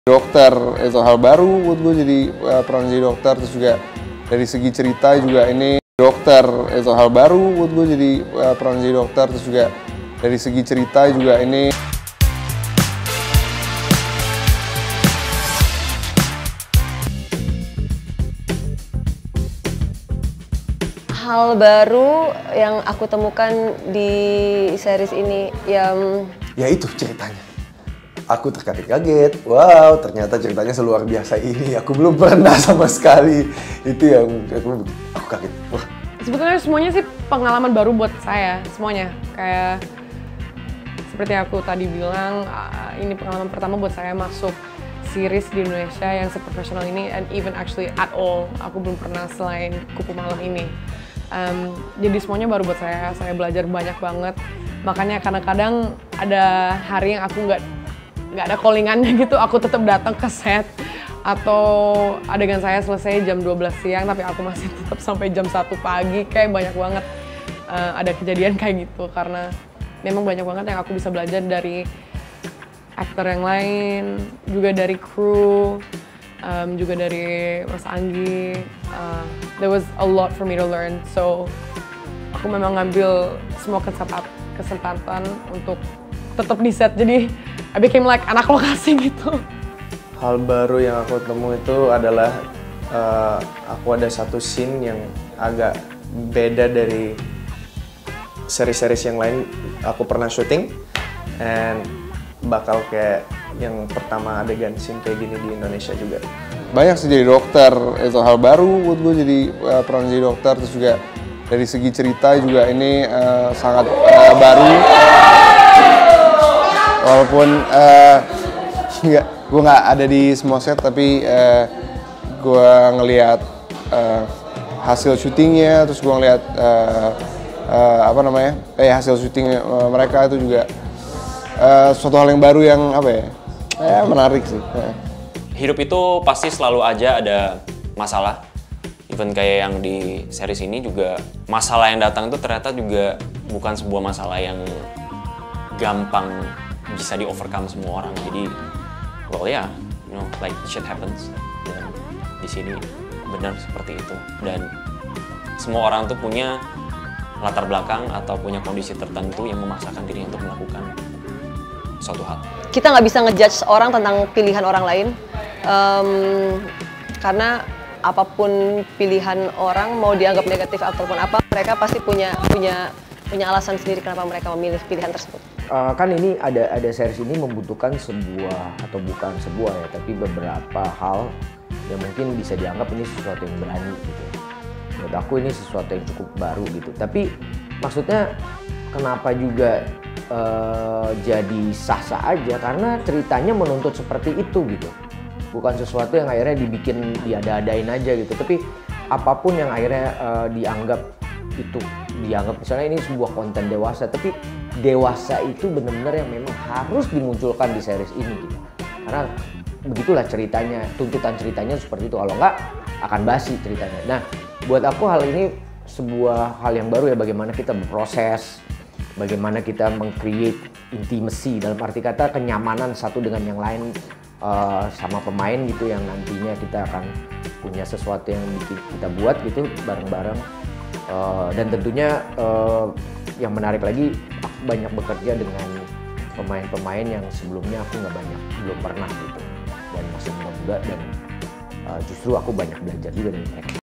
Dokter itu hal baru buat gue, jadi peran jadi dokter. Terus juga dari segi cerita juga ini dokter itu hal baru buat gue, jadi peran jadi dokter. Terus juga dari segi cerita juga ini hal baru yang aku temukan di series ini yang ya itu ceritanya. Aku terkaget-kaget, wow ternyata ceritanya seluar biasa ini. Aku belum pernah sama sekali. Itu yang aku kaget. Wah. Sebetulnya semuanya sih pengalaman baru buat saya, semuanya. Kayak seperti aku tadi bilang, ini pengalaman pertama buat saya masuk series di Indonesia yang seprofesional ini, and even actually at all, aku belum pernah selain Kupu Malam ini. Jadi semuanya baru buat saya belajar banyak banget. Makanya kadang-kadang ada hari yang aku nggak ada callingannya gitu, aku tetap datang ke set. Atau adegan saya selesai jam 12 siang, tapi aku masih tetap sampai jam 1 pagi. Kayak banyak banget ada kejadian kayak gitu, karena memang banyak banget yang aku bisa belajar dari aktor yang lain, juga dari kru, juga dari Mas Anggi. There was a lot for me to learn, so aku memang ngambil semua kesempatan untuk tetap di set, jadi I became like anak lokasi gitu. Hal baru yang aku temu itu adalah aku ada satu scene yang agak beda dari seri-series yang lain aku pernah syuting, and bakal kayak yang pertama adegan scene kayak gini di Indonesia juga. banyak sih jadi dokter itu hal baru buat gue, jadi peran jadi dokter. Terus juga dari segi cerita juga ini sangat baru. Walaupun gue nggak ada di semua set, tapi gue ngelihat hasil syutingnya, terus gue ngelihat hasil syuting mereka itu juga suatu hal yang baru yang menarik sih. Hidup itu pasti selalu aja ada masalah. Even kayak yang di series ini juga masalah yang datang itu ternyata juga bukan sebuah masalah yang gampang bisa di overcome semua orang. Jadi, well ya, like shit happens. Dan di sini benar seperti itu. Dan semua orang tuh punya latar belakang atau punya kondisi tertentu yang memaksakan diri untuk melakukan suatu hal. kita nggak bisa ngejudge orang tentang pilihan orang lain, karena apapun pilihan orang, mau dianggap negatif ataupun apa, mereka pasti punya alasan sendiri kenapa mereka memilih pilihan tersebut. Kan ini ada series ini membutuhkan sebuah, atau bukan sebuah ya, tapi beberapa hal yang mungkin bisa dianggap ini sesuatu yang berani gitu. Menurut aku ini sesuatu yang cukup baru gitu. Tapi maksudnya kenapa juga jadi sah-sah aja, karena ceritanya menuntut seperti itu gitu. Bukan sesuatu yang akhirnya dibikin diada-adain aja gitu. Tapi apapun yang akhirnya dianggap misalnya ini sebuah konten dewasa, tapi dewasa itu benar-benar yang memang harus dimunculkan di series ini gitu. Karena begitulah ceritanya, tuntutan ceritanya seperti itu, kalau enggak akan basi ceritanya. Nah, buat aku hal ini sebuah hal yang baru ya, bagaimana kita berproses, bagaimana kita meng-create intimacy, dalam arti kata kenyamanan satu dengan yang lain sama pemain gitu, yang nantinya kita akan punya sesuatu yang kita buat gitu bareng-bareng. Dan tentunya yang menarik lagi, aku banyak bekerja dengan pemain-pemain yang sebelumnya aku belum pernah gitu, dan masih muda, dan justru aku banyak belajar juga dari mereka.